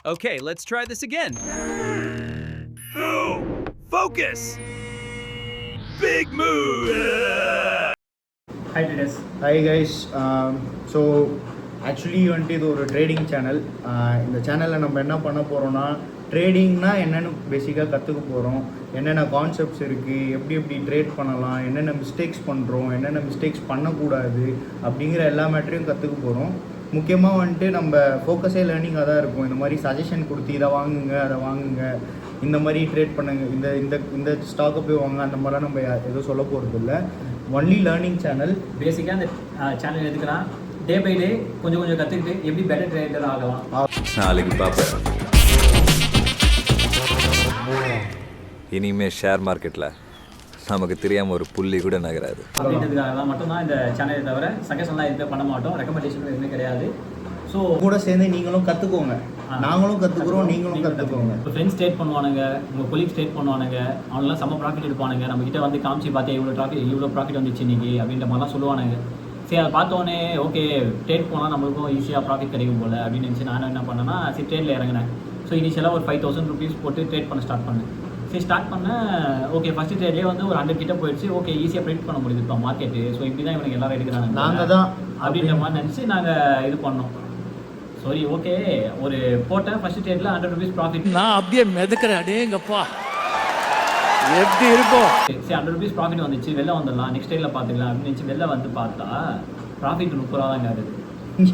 Okay, let's try this again. Oh, focus! Big move! Hi traders. Hi guys. So actually வந்துட்டு இது ஒரு trading channel. இந்த சேனலில் நம்ம என்ன பண்ண போகிறோம்னா ட்ரேடிங்னா என்னென்னு பேசிக்காக கற்றுக்க போகிறோம். என்னென்ன கான்செப்ட்ஸ் இருக்குது, எப்படி ட்ரேட் பண்ணலாம், என்னென்ன மிஸ்டேக்ஸ் பண்ணுறோம், என்னென்ன மிஸ்டேக்ஸ் பண்ணக்கூடாது அப்படிங்கிற எல்லா மேட்டரையும் கற்றுக்க போகிறோம். முக்கியமாக வந்துட்டு நம்ம ஃபோக்கஸே லேர்னிங்காக தான் இருக்கும். இந்த மாதிரி சஜஷன் கொடுத்து இதை வாங்குங்க அதை வாங்குங்க, இந்த மாதிரி ட்ரேட் பண்ணுங்க, இந்த இந்த இந்த ஸ்டாக்கை போய் வாங்க, அந்த மாதிரிலாம் நம்ம எதுவும் சொல்ல போகிறது இல்லை. Only learning channel. பேசிக்காக அந்த சேனல் எதுக்குன்னா டே பை டே கொஞ்சம் கற்றுக்கிட்டு எப்படி பெட்டர் ட்ரேடர் ஆகலாம். நாளைக்கு பார்ப்பேன். இனிமே ஷேர் மார்க்கெட்டில் நமக்கு தெரியாமல் ஒரு புள்ளி கூட நகராது அப்படின்றதுக்காக தான் மட்டும்தான் இந்த சேனலை தவிர சஜஷன்லாம் எதுவுமே பண்ண மாட்டோம், ரெக்கமெண்டேஷன் எதுவுமே கிடையாது. ஸோ கூட சேர்ந்து நீங்களும் கற்றுக்கோங்க, நாங்களும் கற்றுக்குறோம், நீங்களும் கற்றுக்கோங்க. இப்போ ஃப்ரெண்ட்ஸ் ட்ரேட் பண்ணுவானுங்க, உங்கள் கொலீக்ஸ் ட்ரேட் பண்ணுவானுங்க, அவங்களாம் செம்ம ப்ராஃபிட் எடுப்பானுங்க. நம்மக்கிட்ட வந்து காமிச்சு பார்த்தே இவ்வளோ ப்ராஃபிட் வந்துச்சு இன்னைக்கு அப்படின்ற மாதிரிலாம் சொல்லுவானுங்க. சரி அதை பார்த்தோன்னே ஓகே ட்ரேட் போனால் நம்மளுக்கும் ஈஸியாக ப்ராஃபிட் கிடைக்கும் போல் அப்படின்னு நினச்சி நான் என்ன பண்ணேன்னா சரி ட்ரேடில் இறங்கினேன். ஸோ இனிஷியலாக ஒரு 5000 rupees போட்டு ட்ரேட் பண்ண ஸ்டார்ட் பண்ணேன். சரி ஸ்டார்ட் பண்ணேன். ஓகே ஃபஸ்ட்டு ட்ரேட்லேயே வந்து ஒரு 100 கிட்ட போயிடுச்சு. ஓகே ஈஸியாக ப்ரிண்ட் பண்ண முடியுது இப்போ மார்க்கெட்டு. ஸோ இப்படி தான் இவனுக்கு எல்லாரும் எடுக்கிறாங்க, நாங்கள் தான் அப்படின்ற மாதிரி நினச்சி நாங்கள் இது பண்ணோம். சரி ஓகே ஒரு போட்டேன் ஃபஸ்ட்டு ட்ரேட்டில் 100 rupees ப்ராஃபிட். நான் அப்படியே மிதக்கிறேன், அடேங்கப்பா எப்படி இருக்கும். சரி 100 rupees ப்ராஃபிட் வந்துச்சு, வெளில வந்துடலாம், நெக்ஸ்ட் ட்ரேட்டில் பார்த்துக்கலாம் அப்படின்னு நினச்சி வெளில வந்து பார்த்தா ப்ராஃபிட் 30 ரூபா தாங்க ஆகுது.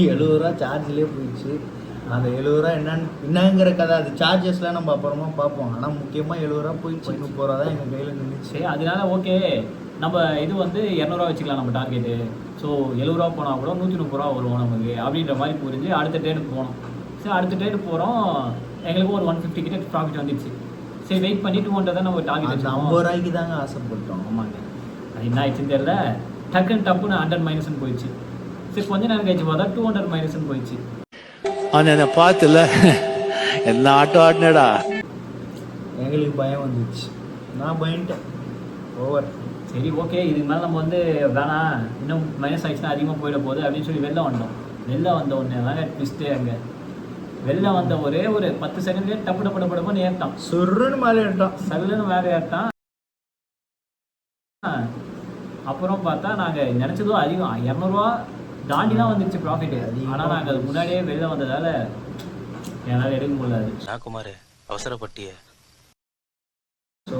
70 ரூபா சார்ஜ்லேயே போயிடுச்சு. அந்த 70 ரூபா என்னங்கிற கதை, அது சார்ஜஸ்லாம் நம்ம அப்புறமா பார்ப்போம். ஆனால் முக்கியமாக 70 ரூபா போயிடுச்சு, 30 ரூபா தான் எங்கள் கையில் நின்றுச்சு. அதனால ஓகே நம்ம இது வந்து 200 வச்சுக்கலாம் நம்ம டார்கெட்டு. ஸோ 70 ரூபா போனால் கூட 130 ரூபா வரும் நமக்கு அப்படின்ற மாதிரி புரிஞ்சு அடுத்த ட்ரேடுக்கு போனோம். சரி அடுத்த ட்ரேடு போகிறோம், எங்களுக்கு ஒரு 150 கிட்ட ப்ராஃபிட் வந்துடுச்சு. சரி வெயிட் பண்ணி 200 தான் நம்ம டார்கெட் வச்சு 50 ரூபாய்க்கு தாங்க ஆசைப்பட்டோம். ஆமாங்க, அது என்ன ஆயிடுச்சுன்னு தெரியல, டப்புன்னு 100 மைனஸ்ன்னு போயிடுச்சு. சரி கொஞ்ச நேரம் கழிச்சு பார்த்தா 200 மைனஸ்ன்னு போயிடுச்சு. என்ன பார்த்துல என்ன ஆட்டினடா. எங்களுக்கு பயம் வந்துச்சு, நான் பயன்ட்டேன் ஓவர். சரி ஓகே இதுக்கு மேலே நம்ம வந்து வேணாம், இன்னும் மைனஸ் ஆகிடுச்சுன்னா அதிகமாக போயிட போகுது அப்படின்னு சொல்லி வெளில வந்தோம். வெளில வந்த உடனே தாங்க ட்விஸ்ட்டே. அங்கே வெளில வந்த ஒரே ஒரு 10 செகண்ட்லேயே டப்புன்னு ஏற்றான், சுருன்னு மேலே ஏற்றான், சல்லுன்னு மேலே ஏற்றான். அப்புறம் பார்த்தா நாங்கள் நினச்சதும் அதிகம் 200 ரூபா தாண்டி தான் வந்துருச்சு ப்ராஃபிட்டு. ஆனால் நாங்கள் அது முன்னாடியே வெளில வந்ததால் என்னால் எடுக்க முடியாது. குமார் அவசரப்பட்டிய. ஸோ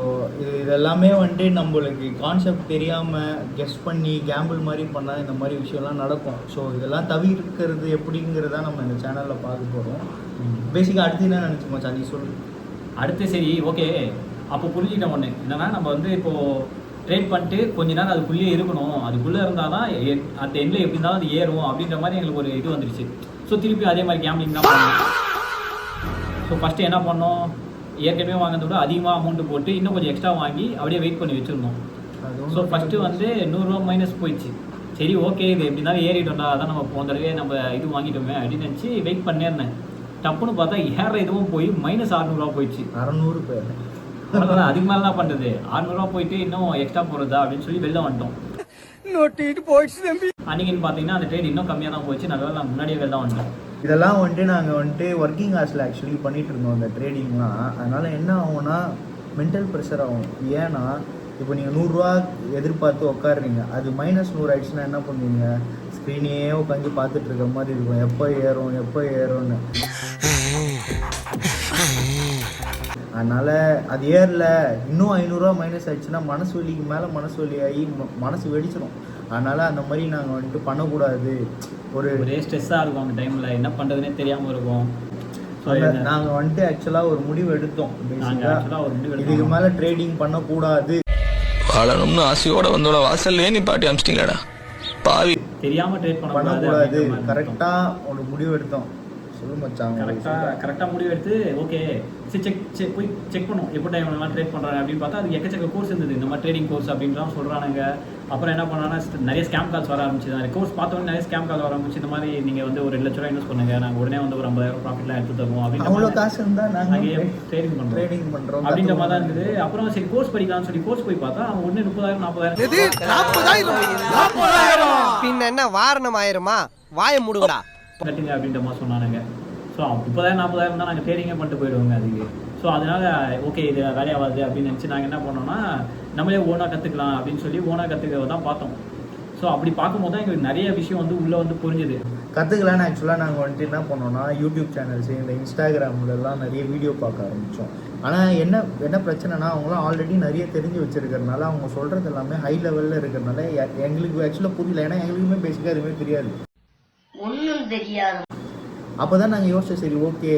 இதெல்லாமே வந்துட்டு நம்மளுக்கு கான்செப்ட் தெரியாமல் கெஸ் பண்ணி கேம்பிள் மாதிரி பண்ணால் இந்த மாதிரி விஷயம்லாம் நடக்கும். ஸோ இதெல்லாம் தவிர்க்கிறது எப்படிங்கிறதா நம்ம இந்த சேனலில் பார்க்க போகிறோம். பேசிக்காக அடுத்து என்ன நினச்சிமா சாந்தி சொல்லு. அடுத்து சரி ஓகே அப்போ புரிஞ்சுக்கிட்டேன் ஒன்று என்னென்னா, நம்ம வந்து இப்போது ட்ரேட் பண்ணிட்டு கொஞ்ச நேரம் அதுக்குள்ளேயே இருக்கணும், அதுக்குள்ளே இருந்தால் தான் அந்த எண்டில் எப்படி இருந்தாலும் அது ஏறும் அப்படின்ற மாதிரி எங்களுக்கு ஒரு இது வந்துருச்சு. ஸோ திருப்பி அதே மாதிரி கேம்பிளிங் தான் பண்ணோம். ஸோ ஃபஸ்ட்டு என்ன பண்ணோம், ஏற்கனவே வாங்கிறத விட அதிகமாக அமௌண்ட்டு போட்டு இன்னும் கொஞ்சம் எக்ஸ்ட்ரா வாங்கி அப்படியே வெயிட் பண்ணி வச்சுருந்தோம். ஸோ ஃபஸ்ட்டு வந்து 100 ரூபா மைனஸ் போயிடுச்சு. சரி ஓகே இது எப்படி இருந்தாலும் ஏறிட்டோம்டா, அதான் நம்ம போன தடவை நம்ம இது வாங்கிட்டோமே அப்படின்னு நினச்சி வெயிட் பண்ணியிருந்தேன். டப்புன்னு பார்த்தா ஏற இதுவும் போய் மைனஸ் 600 ரூபா போயிடுச்சு. 600 பேர் அவ்வளோதான், அதுக்கு மேலே தான் பண்ணுறது. 600 ரூபா போயிட்டு இன்னும் எக்ஸ்ட்ரா போகிறதா அப்படின்னு சொல்லி வெளில வந்துட்டோம். அன்றைக்கின்னு பார்த்தீங்கன்னா அந்த ட்ரேட் இன்னும் கம்மியாக தான் போச்சு. நல்லா நான் முன்னாடியே வெளில வந்துட்டோம். இதெல்லாம் வந்துட்டு நாங்கள் வந்துட்டு ஒர்க்கிங் ஹார்ஸில் ஆக்சுவலி பண்ணிகிட்டு இருந்தோம் அந்த ட்ரேடிங்லாம். அதனால் என்ன ஆகும்னா மென்டல் ப்ரெஷர் ஆகும். ஏன்னா இப்போ நீங்கள் 100 ரூபா எதிர்பார்த்து உட்காடுறீங்க, அது -100 ஆயிடுச்சுன்னா என்ன பண்ணுவீங்க, ஸ்க்ரீனையே உட்காந்து பார்த்துட்டு இருக்கிற மாதிரி இருக்கும், எப்போ ஏறும்னு. அதனால் அது ஏறல, இன்னும் 500 ரூபா மைனஸ் ஆயிடுச்சுன்னா மனசு வலிக்கு மேலே மனசு வலி ஆகி மனசு வெடிச்சிடும். அதனால் அந்த மாதிரி நாங்கள் வந்துட்டு பண்ணக்கூடாது. ஒரே ஸ்ட்ரெஸ்ஸாக இருக்கும் அந்த டைமில், என்ன பண்ணுறதுனே தெரியாமல் இருக்கும். நாங்கள் வந்துட்டு ஆக்சுவலாக ஒரு முடிவு எடுத்தோம். இதுக்கு மேலே ட்ரேடிங் பண்ணக்கூடாது. வாழணும்னு ஆசையோட வந்தோட வாசல்லே நீ பாட்டி அமிச்சிட்டீங்களாடா பாவி. தெரியாமல் ட்ரேட் பண்ணக்கூடாது. கரெக்டாக ஒரு முடிவு எடுத்தோம். கரெக்டாக முடிவு எடுத்து ஓகே சரி போய் செக் பண்ணுவோம் எப்போ டைம்லாம் ட்ரேட் பண்ணுறாங்க அப்படின்னு பார்த்தா அது எக்கச்சக்க கோர்ஸ் இருந்தது, இந்த மாதிரி ட்ரேடிங் கோர்ஸ் அப்படின்லாம் சொல்கிறானுங்க. அப்புறம் என்ன பண்ணாங்கன்னா நிறைய ஸ்கேம் கால்ஸ் வர ஆரம்பிச்சு. அந்த கோர்ஸ் பார்த்தோன்னே நிறைய ஸ்கேம் கால் வர ஆரம்பிச்சு. இந்த மாதிரி நீங்கள் வந்து ஒரு 2 லட்ச ரூபா இன்வெஸ்ட் பண்ணுங்க, நாங்கள் உடனே வந்து ஒரு 50,000 ப்ராஃபிட்லாம் எடுத்து தருவோம் அப்படின்னு. அவ்வளோ காசு இருந்தால் நாங்கள் ட்ரேடிங் பண்ணுறோம் அப்படின்ற மாதிரி தான் இருந்தது. அப்புறம் சரி கோர்ஸ் படிக்கலாம்னு சொல்லி கோர்ஸ் போய் பார்த்தா அவன் உடனே 30,000 40,000 பின்ன என்ன வாரணம் ஆயிருமா, வாய முடுங்கடா கட்டுங்க அப்படின்ற மாதிரி சொன்னானுங்க. ஸோ 30,000-40,000 தான் நாங்கள் ட்ரேடிங்கே பண்ணிட்டு போயிடுவோங்க அதுக்கு. ஸோ அதனால் ஓகே இது வேலையாகாது அப்படின்னு நினச்சி நாங்கள் என்ன பண்ணோம்னா நம்மளே ஓனாக கற்றுக்கலாம் அப்படின்னு சொல்லி ஓனாக கற்றுக்க தான் பார்த்தோம். ஸோ அப்படி பார்க்கும்போது தான் எங்களுக்கு நிறைய விஷயம் வந்து உள்ளே வந்து புரிஞ்சுது. கற்றுக்கலான்னு ஆக்சுவலாக நாங்கள் வந்துட்டு என்ன பண்ணோம்னா யூடியூப் சேனல்ஸு இந்த இன்ஸ்டாகிராம்லலாம் நிறைய வீடியோ பார்க்க ஆரம்பித்தோம். ஆனால் என்ன பிரச்சனைனா அவங்களாம் ஆல்ரெடி நிறைய தெரிஞ்சு வச்சுருக்கிறதுனால அவங்க சொல்கிறது எல்லாமே ஹை லெவலில் இருக்கிறதுனால எங்களுக்கு ஆக்சுவலாக புரியல. ஏன்னா எங்களுக்குமே பேசிக்காக எதுவுமே தெரியாது, ஒன்றும் தெரியாது. அப்போ தான் நாங்கள் யோசிச்சோம் சரி ஓகே.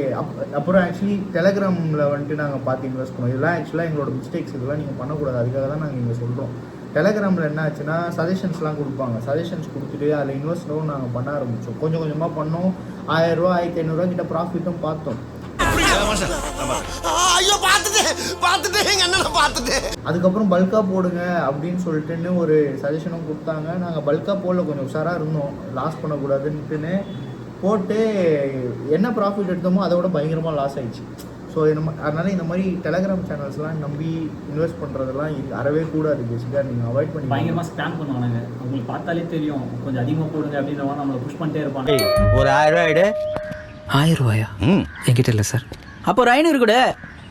அப்புறம் ஆக்சுவலி டெலகிராமில் வந்துட்டு நாங்கள் பார்த்து இன்வெஸ்ட் பண்ணோம். இதெல்லாம் ஆக்சுவலாக எங்களோட மிஸ்டேக்ஸ், இதெல்லாம் நீங்கள் பண்ணக்கூடாது, அதுக்காக தான் நாங்கள் இங்கே சொல்கிறோம். டெலகிராமில் என்ன ஆச்சுன்னா சஜஷன்ஸ்லாம் கொடுப்பாங்க. சஜஷன்ஸ் கொடுத்துட்டு அதில் இன்வெஸ்ட்டும் நாங்கள் பண்ண ஆரம்பித்தோம். கொஞ்சம் கொஞ்சமாக பண்ணோம். 1000 ரூபா 1500 கிட்ட ப்ராஃபிட்டும் பார்த்தோம். அதுக்கப்புறம் பல்காக போடுங்க அப்படின்னு சொல்லிட்டுன்னு ஒரு சஜஷனும் கொடுத்தாங்க. நாங்கள் பல்காக போடல, கொஞ்சம் உஷாராக இருந்தோம், லாஸ் பண்ணக்கூடாதுன்ட்டுன்னு போட்டு என்ன ப்ராஃபிட் எடுத்தோமோ அதை விட பயங்கரமாக லாஸ் ஆயிடுச்சு. ஸோ அதனால் இந்த மாதிரி டெலகிராம் சேனல்ஸ்லாம் நம்பி இன்வெஸ்ட் பண்ணுறதெல்லாம் அறவே கூடாது. பேசிக்காக நீங்கள் அவாய்ட் பண்ணி பயங்கரமாக ஸ்கேம் பண்ணுவாங்க. அவங்களுக்கு பார்த்தாலே தெரியும், கொஞ்சம் அதிகமாக போடுங்க அப்படின்ற மாதிரி நம்மளை புஷ் பண்ணிட்டே இருப்பாங்க. ஒரு 1000 ரூபாய் எடு. 1000 ரூபாயா? என்கிட்ட இல்லை சார். அப்போ ஒரு 500 கூட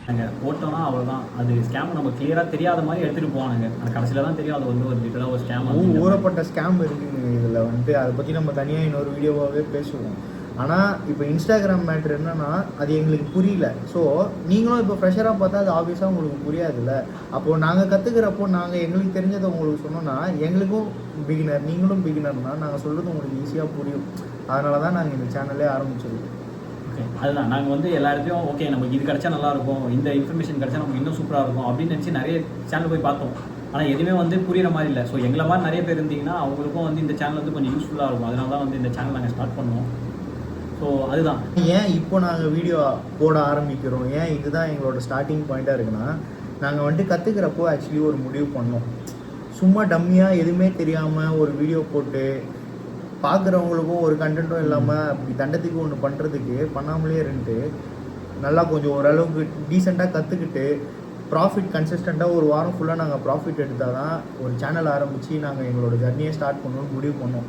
நாங்கள் போட்டோம்னா அவ்வளோதான். அது ஸ்கேம் நம்ம கிளியராக தெரியாத மாதிரி எடுத்துகிட்டு போவானுங்க. ஆனால் கடைசியில் தான் தெரியும் அது வந்து ஒரு லிட்டராக ஒரு ஸ்கேம். ஊறப்பட்ட ஸ்கேம் இருக்குங்க இதில் வந்துட்டு. அதை பற்றி நம்ம தனியாக இன்னொரு வீடியோவாகவே பேசுவோம். ஆனால் இப்போ இன்ஸ்டாகிராம் மேட்ரு என்னென்னா அது எங்களுக்கு புரியல. ஸோ நீங்களும் இப்போ ஃப்ரெஷராக பார்த்தா அது ஆப்வியஸாக உங்களுக்கு புரியாதுல்ல. அப்போது நாங்கள் கற்றுக்கிறப்போ நாங்கள் எங்களுக்கு தெரிஞ்சதை உங்களுக்கு சொன்னோன்னா எங்களுக்கும் பிகினர், நீங்களும் பிகினர்னால் நாங்கள் சொல்கிறது உங்களுக்கு ஈஸியாக புரியும். அதனால தான் நாங்கள் இந்த சேனலே ஆரம்பிச்சிருக்கோம். ஓகே, அதுதான் நாங்கள் வந்து எல்லா இடத்தையும் ஓகே நமக்கு இது கிடச்சா நல்லாயிருக்கும், இந்த இன்ஃபர்மேஷன் கிடச்சா நமக்கு இன்னும் சூப்பராக இருக்கும் அப்படின்னு நினச்சி நிறைய சேனல் போய் பார்த்தோம். ஆனால் எதுவுமே வந்து புரிகிற மாதிரி இல்லை. ஸோ எங்களை மாதிரி நிறைய பேர் இருந்தீங்கன்னா அவங்களுக்கும் வந்து இந்த சேனல் வந்து கொஞ்சம் யூஸ்ஃபுல்லாக இருக்கும். அதனால தான் வந்து இந்த சேனல் நாங்கள் ஸ்டார்ட் பண்ணோம். ஸோ அதுதான் ஏன் இப்போ நாங்கள் வீடியோ போட ஆரம்பிக்கிறோம், ஏன் இதுதான் எங்களோட ஸ்டார்டிங் பாயிண்ட்டாக இருக்குன்னா நாங்கள் வந்துட்டு கற்றுக்கிறப்போ ஆக்சுவலி ஒரு முடிவு பண்ணோம். சும்மா டம்மியாக எதுவுமே தெரியாமல் ஒரு வீடியோ போட்டு பார்க்குறவங்களுக்கும் ஒரு கண்டென்ட்டும் இல்லாமல் அப்படி தண்டத்துக்கு ஒன்று பண்ணுறதுக்கு பண்ணாமலே இருந்துட்டு நல்லா கொஞ்சம் ஓரளவுக்கு டீசெண்டாக கற்றுக்கிட்டு ப்ராஃபிட் கன்சிஸ்டண்ட்டாக ஒரு வாரம் ஃபுல்லாக நாங்கள் ப்ராஃபிட் எடுத்தால் தான் ஒரு சேனல் ஆரம்பித்து நாங்கள் எங்களோட ஜர்னியை ஸ்டார்ட் பண்ணணும்னு முடிவு பண்ணோம்.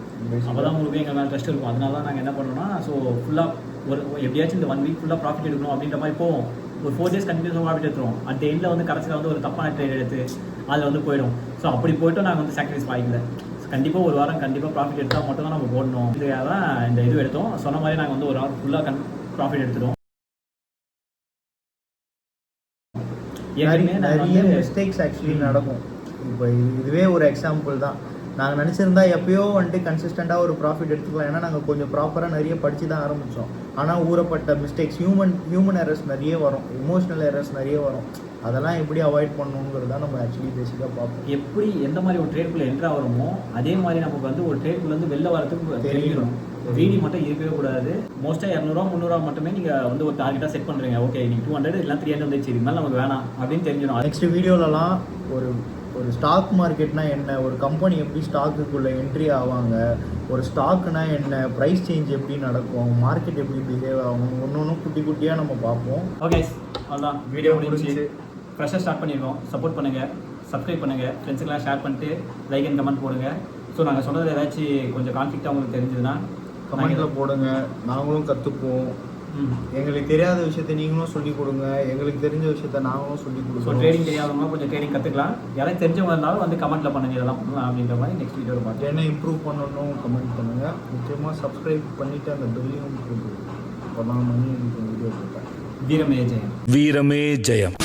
அப்போ தான் உங்களுக்கு எங்கள் மேலே ட்ரஸ்ட் இருக்கும். அதனால தான் நாங்கள் என்ன பண்ணோம்னா ஸோ ஃபுல்லாக ஒரு எப்படியாச்சும் இந்த 1 வீக் ஃபுல்லாக ப்ராஃபிட் எடுக்கணும் அப்படின்ற மாதிரி போவோம். ஒரு 4 days கண்டினியூஸாக ப்ராஃபிட் எடுத்துருவோம். அந்த எண்டில் வந்து கடைசியில் வந்து ஒரு தப்பான ட்ரேட் எடுத்து அதில் வந்து போயிடும். ஸோ அப்படி போய்ட்டு நாங்கள் வந்து சாக்ரிஃபைஸ் ஆகிக்கல. கண்டிப்பாக ஒரு வாரம் கண்டிப்பாக ப்ராஃபிட் எடுத்தால் மட்டும் தான் நம்ம போடணும். இதுக்காக தான் இந்த இது எடுத்தோம். சொன்ன மாதிரி நாங்கள் வந்து ஒரு வாரம் ஃபுல்லாக ப்ராஃபிட் எடுத்துட்டோம். நிறைய மிஸ்டேக்ஸ் ஆக்சுவலி நடக்கும். இப்போ இதுவே ஒரு எக்ஸாம்பிள் தான். நாங்கள் நினச்சிருந்தா எப்போயோ வந்துட்டு கன்சிஸ்டண்ட்டாக ஒரு ப்ராஃபிட் எடுத்துக்கலாம். ஏன்னா நாங்கள் கொஞ்சம் ப்ராப்பராக நிறைய படித்து தான் ஆரம்பித்தோம். ஆனால் ஊறப்பட்ட மிஸ்டேக்ஸ், ஹியூமன் எரர்ஸ் நிறைய வரும், எமோஷ்னல் எரர்ஸ் நிறைய வரும். அதெல்லாம் எப்படி அவாய்ட் பண்ணணுங்கிறது தான் நம்ம ஆக்சுவலி பேசிக்காக பார்ப்போம். எப்படி எந்த மாதிரி ஒரு ட்ரேட்குள்ளே என்ட்ரு ஆகிறோமோ அதே மாதிரி நமக்கு வந்து ஒரு ட்ரேட்குள்ளேருந்து வெளில வரதுக்கு தெரியணும். வீடி மட்டும் இருக்கவே கூடாது. மோஸ்ட்டாக 200 300 மட்டுமே நீங்கள் வந்து ஒரு டார்கெட்டாக செட் பண்ணுறீங்க. ஓகே நீங்கள் 200 இல்லை 300 வந்துச்சு, இது மேலே நமக்கு வேணாம் அப்படின்னு தெரிஞ்சிடும். நெக்ஸ்ட் வீடியோலலாம் ஒரு ஸ்டாக் மார்க்கெட்னா என்ன, ஒரு கம்பெனி எப்படி ஸ்டாக்குக்குள்ளே என்ட்ரி ஆவாங்க, ஒரு ஸ்டாக்குனா என்ன, ப்ரைஸ் சேஞ்ச் எப்படி நடக்கும், மார்க்கெட் எப்படி பிஹேவ் ஆகும், ஒன்று குட்டி குட்டியாக நம்ம பார்ப்போம். ஓகே அதான் வீடியோ முடிஞ்சு ஃப்ரெஷ்ஷாக ஸ்டார்ட் பண்ணியிருக்கோம். சப்போர்ட் பண்ணுங்கள், சப்ஸ்கிரைப் பண்ணுங்கள், ஃப்ரெண்ட்ஸுக்கெல்லாம் ஷேர் பண்ணிட்டு லைக் அண்ட் கமெண்ட் போடுங்க. ஸோ நாங்கள் சொன்னதில் ஏதாச்சும் கொஞ்சம் கான்ஃப்ளிக்டாக உங்களுக்கு தெரிஞ்சதுன்னா கமெண்ட்டில் போடுங்க. நாங்களும் கற்றுப்போம். எங்களுக்கு தெரியாத விஷயத்த நீங்களும் சொல்லிக் கொடுங்க, எங்களுக்கு தெரிஞ்ச விஷயத்த நாங்களும் சொல்லிக் கொடுங்க. ஸோ ட்ரேடிங் தெரியாதவங்க கொஞ்சம் ட்ரேடிங் கற்றுக்கலாம். யாராவது தெரிஞ்சவங்க இருந்தாலும் வந்து கமெண்ட்டில் பண்ணுங்கள் இதெல்லாம் பண்ணலாம் அப்படின்ற மாதிரி நெக்ஸ்ட் வீடியோவில் பார்த்து என்ன இம்ப்ரூவ் பண்ணணும் கமெண்ட் பண்ணுங்கள். முக்கியமாக சப்ஸ்கிரைப் பண்ணிவிட்டு அந்த பெல்லையும் போட்டு பண்ணாமல் வீடியோ போட்டேன். வீரமே ஜெயம். வீரமே ஜெயம்.